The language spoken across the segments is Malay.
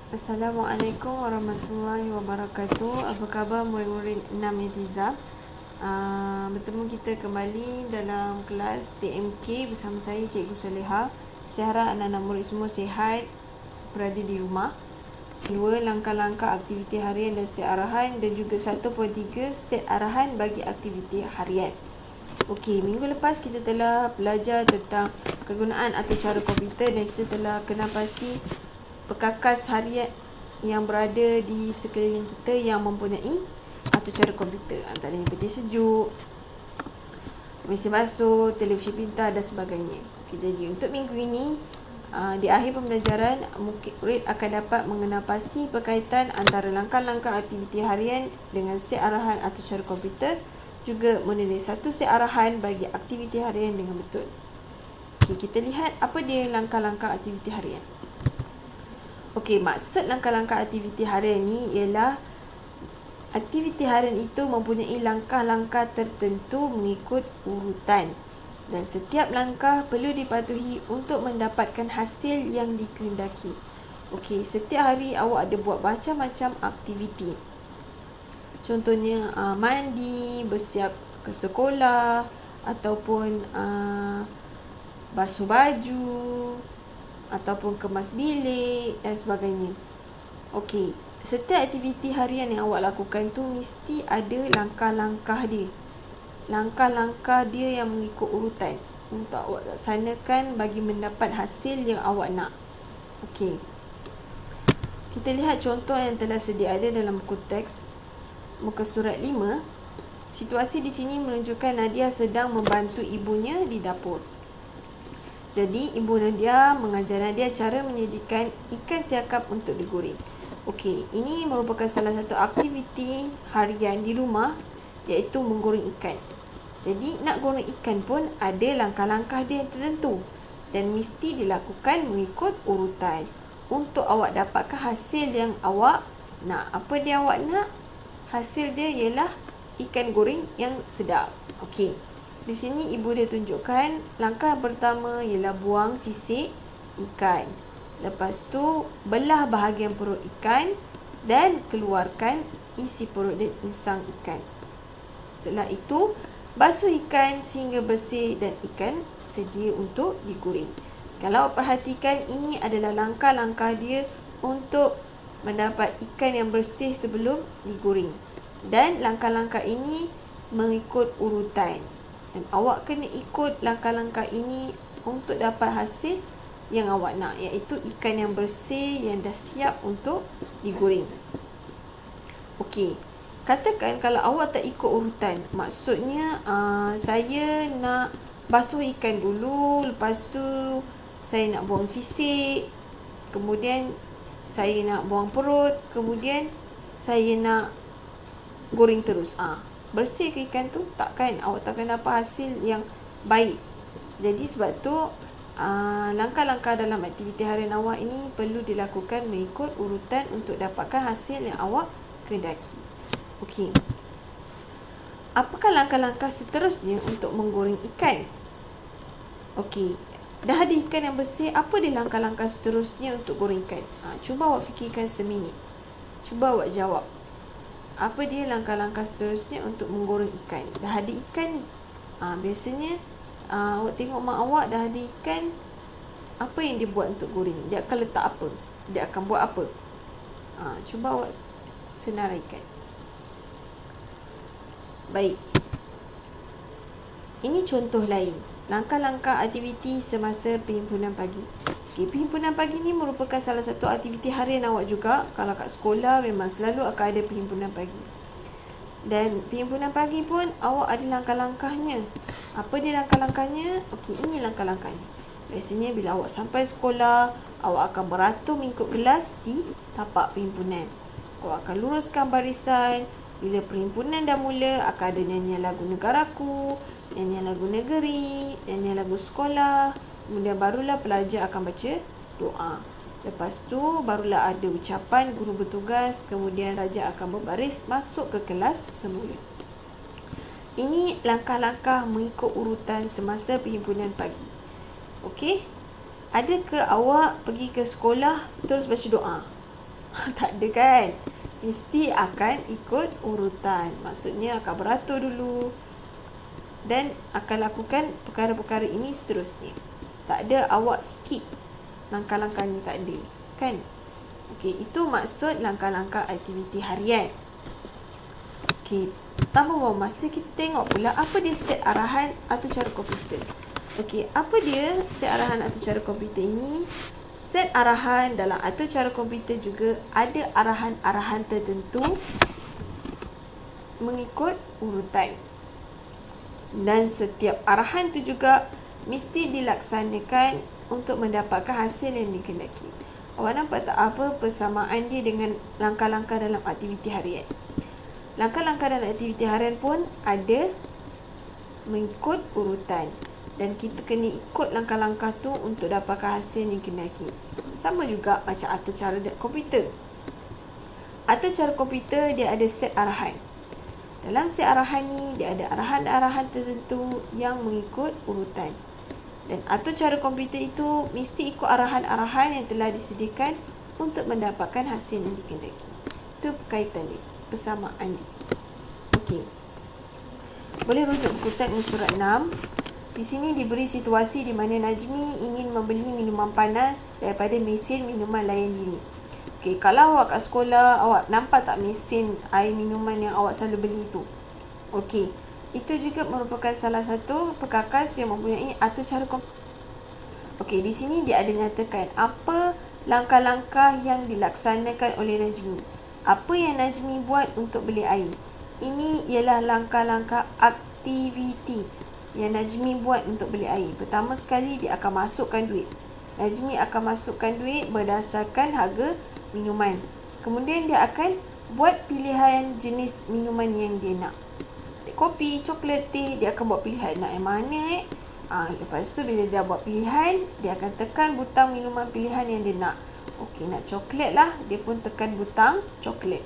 Assalamualaikum warahmatullahi wabarakatuh. Apa khabar murid-murid 6 Netiza? Bertemu kita kembali dalam kelas TMK bersama saya Cikgu Soleha. Saya harap anak-anak murid semua sihat, berada di rumah. 2. Langkah-langkah aktiviti harian dan set arahan, dan juga 1.3 set arahan bagi aktiviti harian. Okey, minggu lepas kita telah belajar tentang kegunaan atau cara komputer, dan kita telah kenal pasti perkakas harian yang berada di sekeliling kita yang mempunyai atau cara komputer, antaranya peti sejuk, mesin basuh, televisi pintar dan sebagainya. Okay, jadi untuk minggu ini, di akhir pembelajaran, murid akan dapat mengenal pasti berkaitan antara langkah-langkah aktiviti harian dengan set arahan atau cara komputer, juga menulis satu set arahan bagi aktiviti harian dengan betul. Okay, kita lihat apa dia langkah-langkah aktiviti harian. Okey, maksud langkah-langkah aktiviti harian ni ialah aktiviti harian itu mempunyai langkah-langkah tertentu mengikut urutan, dan setiap langkah perlu dipatuhi untuk mendapatkan hasil yang dikehendaki. Okey, setiap hari awak ada buat macam-macam aktiviti. Contohnya mandi, bersiap ke sekolah, ataupun basuh baju, ataupun kemas bilik dan sebagainya. Okey, setiap aktiviti harian yang awak lakukan tu mesti ada langkah-langkah dia. Langkah-langkah dia yang mengikut urutan untuk awak laksanakan bagi mendapat hasil yang awak nak. Okey, kita lihat contoh yang telah sedia ada dalam buku teks muka surat 5. Situasi di sini menunjukkan Nadia sedang membantu ibunya di dapur. Jadi, Ibu Nadia mengajar Nadia cara menyediakan ikan siakap untuk digoreng. Okey, ini merupakan salah satu aktiviti harian di rumah, iaitu menggoreng ikan. Jadi, nak goreng ikan pun ada langkah-langkah dia yang tertentu dan mesti dilakukan mengikut urutan untuk awak dapatkan hasil yang awak nak. Apa dia awak nak? Hasil dia ialah ikan goreng yang sedap. Okey. Di sini ibu dia tunjukkan langkah pertama ialah buang sisik ikan. Lepas tu belah bahagian perut ikan dan keluarkan isi perut dan insang ikan. Setelah itu basuh ikan sehingga bersih dan ikan sedia untuk digoreng. Kalau perhatikan, ini adalah langkah-langkah dia untuk mendapat ikan yang bersih sebelum digoreng. Dan langkah-langkah ini mengikut urutan. Dan awak kena ikut langkah-langkah ini untuk dapat hasil yang awak nak, iaitu ikan yang bersih yang dah siap untuk digoreng. Okey, katakan kalau awak tak ikut urutan, maksudnya saya nak basuh ikan dulu, lepas tu saya nak buang sisik, kemudian saya nak buang perut, kemudian saya nak goreng terus. Bersih ke ikan tu? Takkan, awak takkan dapat hasil yang baik. Jadi sebab tu langkah-langkah dalam aktiviti harian awak ini perlu dilakukan mengikut urutan untuk dapatkan hasil yang awak kehendaki. Okey, apakah langkah-langkah seterusnya untuk menggoreng ikan? Okey, dah ada ikan yang bersih, apa dia langkah-langkah seterusnya untuk goreng ikan? Cuba awak fikirkan seminit. Cuba awak jawab. Apa dia langkah-langkah seterusnya untuk menggoreng ikan? Dah ada ikan ni. Biasanya awak tengok mak awak dah ada ikan, apa yang dia buat untuk goreng? Dia akan letak apa? Dia akan buat apa? Cuba awak senaraikan. Baik. Ini contoh lain. Langkah-langkah aktiviti semasa perhimpunan pagi. Perhimpunan pagi ni merupakan salah satu aktiviti harian awak juga. Kalau kat sekolah memang selalu akan ada perhimpunan pagi. Dan perhimpunan pagi pun awak ada langkah-langkahnya. Apa dia langkah-langkahnya? Okey, ini langkah-langkahnya. Biasanya bila awak sampai sekolah, awak akan beratur mengikut kelas di tapak perhimpunan. Awak akan luruskan barisan. Bila perhimpunan dah mula, akan ada nyanyian lagu negaraku, nyanyian lagu negeri, nyanyian lagu sekolah. Kemudian barulah pelajar akan baca doa. Lepas tu barulah ada ucapan guru bertugas. Kemudian pelajar akan berbaris masuk ke kelas semula. Ini langkah-langkah mengikut urutan semasa perhimpunan pagi. Okey? Adakah awak pergi ke sekolah terus baca doa? Tak ada kan? Mesti akan ikut urutan. Maksudnya akan beratur dulu dan akan lakukan perkara-perkara ini seterusnya. Tak ada awak skip langkah-langkah ni, tak ada. Kan? Okey, itu maksud langkah-langkah aktiviti harian. Okey, tambah buang masa, kita tengok pula apa dia set arahan atau cara komputer. Okey, apa dia set arahan atau cara komputer ini? Set arahan dalam atur cara komputer juga ada arahan-arahan tertentu mengikut urutan. Dan setiap arahan itu juga mesti dilaksanakan untuk mendapatkan hasil yang dikehendaki. Awak nampak tak apa persamaan dia dengan langkah-langkah dalam aktiviti harian? Langkah-langkah dalam aktiviti harian pun ada mengikut urutan. Dan kita kena ikut langkah-langkah tu untuk dapatkan hasil yang dikehendaki. Sama juga macam atur cara komputer. Atur cara komputer dia ada set arahan. Dalam set arahan ni dia ada arahan-arahan tertentu yang mengikut urutan. Dan atur cara komputer itu mesti ikut arahan-arahan yang telah disediakan untuk mendapatkan hasil yang dikehendaki. Itu berkaitan dia, persamaan dia. Okey. Boleh rujuk buku teks surat 6. Di sini diberi situasi di mana Najmi ingin membeli minuman panas daripada mesin minuman layan diri. Okey, kalau awak kat sekolah, awak nampak tak mesin air minuman yang awak selalu beli tu? Okey, itu juga merupakan salah satu perkakas yang mempunyai atur cara Okey, di sini dia ada nyatakan apa langkah-langkah yang dilaksanakan oleh Najmi. Apa yang Najmi buat untuk beli air? Ini ialah langkah-langkah aktiviti yang Najmi buat untuk beli air. Pertama sekali, dia akan masukkan duit. Najmi akan masukkan duit berdasarkan harga minuman. Kemudian dia akan buat pilihan jenis minuman yang dia nak. Kopi, coklat, teh, dia akan buat pilihan nak yang mana. Lepas tu bila dia buat pilihan, dia akan tekan butang minuman pilihan yang dia nak. Okey, nak coklat lah, dia pun tekan butang coklat.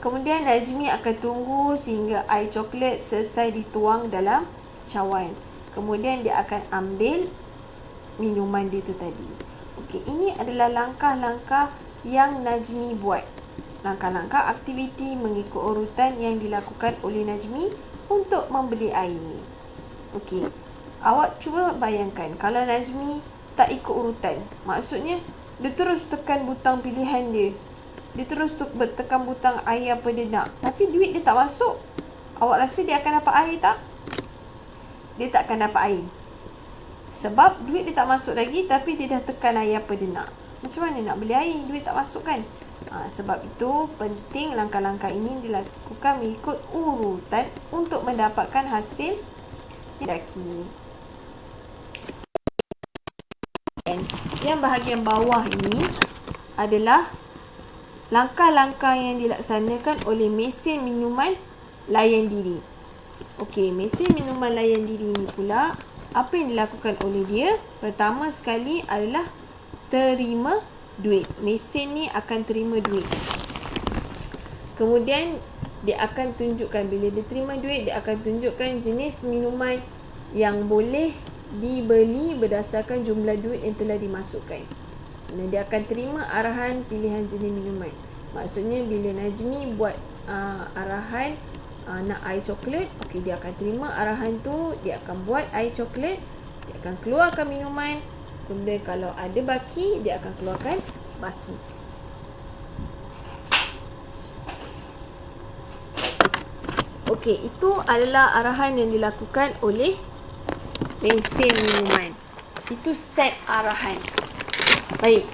Kemudian Najmi akan tunggu sehingga air coklat selesai dituang dalam cawan. Kemudian dia akan ambil minuman dia tu tadi. Okey, ini adalah langkah-langkah yang Najmi buat. Langkah-langkah aktiviti mengikut urutan yang dilakukan oleh Najmi untuk membeli air. Okey, awak cuba bayangkan kalau Najmi tak ikut urutan. Maksudnya, dia terus tekan butang pilihan dia. Dia terus tekan butang air apa dia nak. Tapi duit dia tak masuk. Awak rasa dia akan dapat air tak? Dia tak akan dapat air. Sebab duit dia tak masuk lagi, tapi dia dah tekan air apa dia nak. Macam mana nak beli air? Duit tak masuk kan? Sebab itu penting langkah-langkah ini dilakukan mengikut urutan untuk mendapatkan hasil yang daki. Yang bahagian bawah ini adalah langkah-langkah yang dilaksanakan oleh mesin minuman layan diri. Okey, mesin minuman layan diri ni pula, apa yang dilakukan oleh dia? Pertama sekali adalah terima duit. Mesin ni akan terima duit. Kemudian dia akan tunjukkan, bila dia terima duit, dia akan tunjukkan jenis minuman yang boleh dibeli berdasarkan jumlah duit yang telah dimasukkan. Dan dia akan terima arahan pilihan jenis minuman. Maksudnya bila Najmi buat arahan nak air coklat, okey, dia akan terima arahan tu, dia akan buat air coklat, dia akan keluarkan minuman. Kemudian kalau ada baki, dia akan keluarkan baki. Okey, itu adalah arahan yang dilakukan oleh mesin minuman. Itu set arahan. Baik.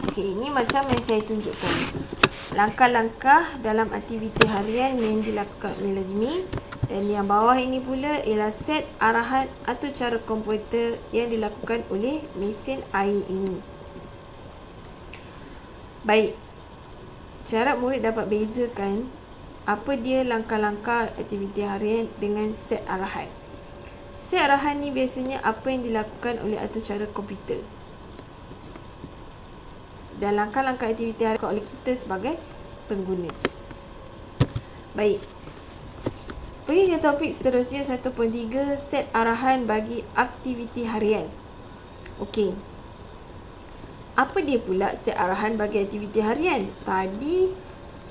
Okey, ini macam yang saya tunjukkan. Langkah-langkah dalam aktiviti harian yang dilakukan oleh Najmi. Dan yang bawah ini pula ialah set arahan atau cara komputer yang dilakukan oleh mesin air ini. Baik. Cara murid dapat bezakan apa dia langkah-langkah aktiviti harian dengan set arahan. Set arahan ni biasanya apa yang dilakukan oleh atur cara komputer. Dan langkah-langkah aktiviti harian oleh kita sebagai pengguna. Baik. Pergi ke topik seterusnya 1.3, set arahan bagi aktiviti harian. Okey. Apa dia pula set arahan bagi aktiviti harian? Tadi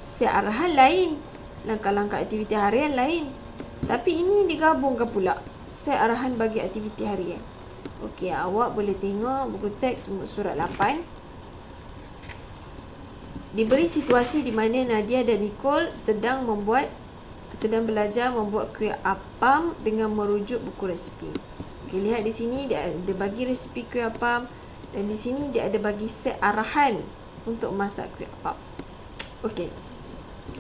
set arahan lain, langkah-langkah aktiviti harian lain. Tapi ini digabungkan pula, set arahan bagi aktiviti harian. Okey, awak boleh tengok buku teks surat 8. Diberi situasi di mana Nadia dan Nicole sedang belajar membuat kuih apam dengan merujuk buku resipi. Okay, lihat di sini dia ada bagi resipi kuih apam dan di sini dia ada bagi set arahan untuk masak kuih apam. Okey.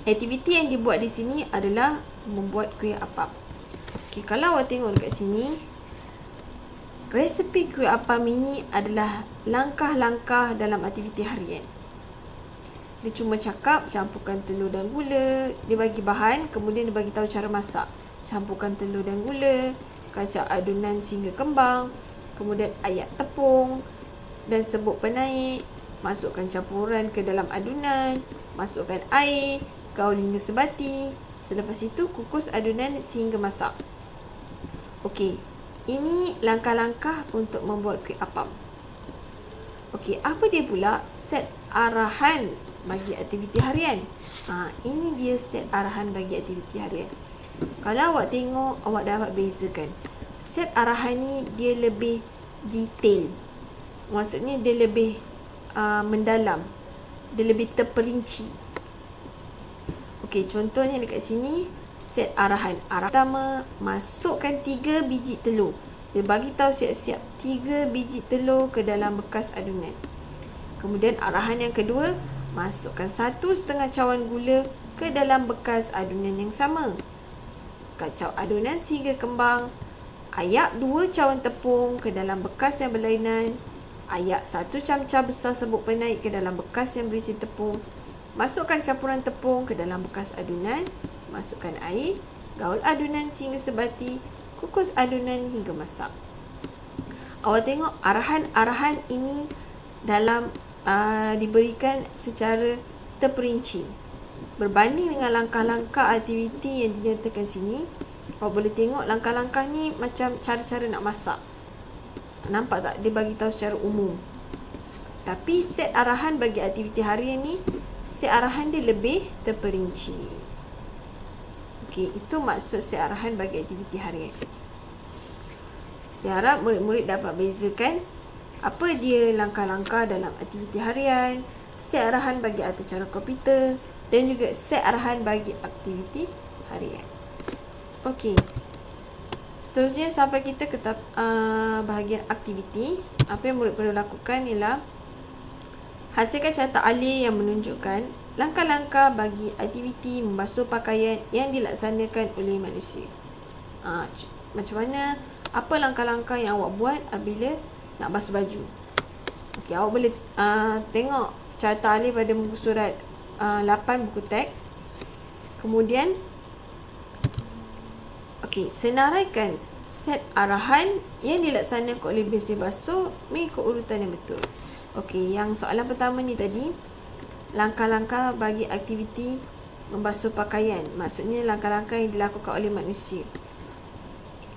Aktiviti yang dibuat di sini adalah membuat kuih apam. Okey, kalau awak tengok dekat sini, resipi kuih apam ini adalah langkah-langkah dalam aktiviti harian. Dia cuma cakap campurkan telur dan gula, dia bagi bahan, kemudian dia bagi tahu cara masak. Campurkan telur dan gula, kacau adunan sehingga kembang, kemudian ayak tepung dan serbuk penaik, masukkan campuran ke dalam adunan, masukkan air, gaul hingga sebati. Selepas itu kukus adunan sehingga masak. Okey, ini langkah-langkah untuk membuat kuih apam. Okey, apa dia pula set arahan bagi aktiviti harian? Ini dia set arahan bagi aktiviti harian. Kalau awak tengok, awak dapat bezakan. Set arahan ni dia lebih detail. Maksudnya dia lebih mendalam. Dia lebih terperinci. Okey, contohnya dekat sini, set arahan. Arahan pertama, masukkan 3 biji telur. Dia bagi tahu siap-siap 3 biji telur ke dalam bekas adunan. Kemudian arahan yang kedua, masukkan 1,5 cawan gula ke dalam bekas adunan yang sama. Kacau adunan sehingga kembang. Ayak 2 cawan tepung ke dalam bekas yang berlainan. Ayak 1 camca besar serbuk penaik ke dalam bekas yang berisi tepung. Masukkan campuran tepung ke dalam bekas adunan. Masukkan air. Gaul adunan sehingga sebati. Kukus adunan hingga masak. Awak tengok arahan-arahan ini dalam diberikan secara terperinci. Berbanding dengan langkah-langkah aktiviti yang dinyatakan sini, awak boleh tengok langkah-langkah ni macam cara-cara nak masak. Nampak tak? Dia bagi tahu secara umum. Tapi set arahan bagi aktiviti harian ni, set arahan dia lebih terperinci. Okey, itu maksud set arahan bagi aktiviti harian. Saya harap murid-murid dapat bezakan apa dia langkah-langkah dalam aktiviti harian, set arahan bagi atas cara komputer dan juga set arahan bagi aktiviti harian. Okey. Seterusnya sampai kita ke bahagian aktiviti. Apa yang murid perlu lakukan ialah hasilkan catatan alih yang menunjukkan langkah-langkah bagi aktiviti membasuh pakaian yang dilaksanakan oleh manusia. Macam mana, apa langkah-langkah yang awak buat apabila nak basuh baju. Okey, awak boleh tengok catatan alih pada muka surat 8 buku teks. Kemudian senaraikan set arahan yang dilaksanakan oleh mesin basuh mengikut urutan yang betul. Okey, yang soalan pertama ni tadi, langkah-langkah bagi aktiviti membasuh pakaian. Maksudnya langkah-langkah yang dilakukan oleh manusia.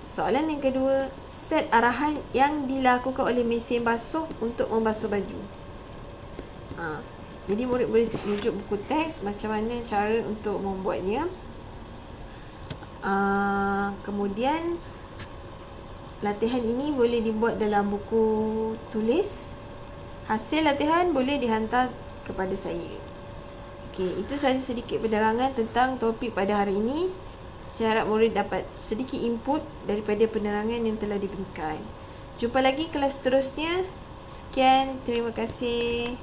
Soalan yang kedua, set arahan yang dilakukan oleh mesin basuh untuk membasuh baju. Jadi murid boleh rujuk buku teks macam mana cara untuk membuatnya. Kemudian latihan ini boleh dibuat dalam buku tulis. Hasil latihan boleh dihantar kepada saya. Okey, itu sahaja sedikit penerangan tentang topik pada hari ini. Saya harap murid dapat sedikit input daripada penerangan yang telah diberikan. Jumpa lagi kelas seterusnya. Sekian, terima kasih.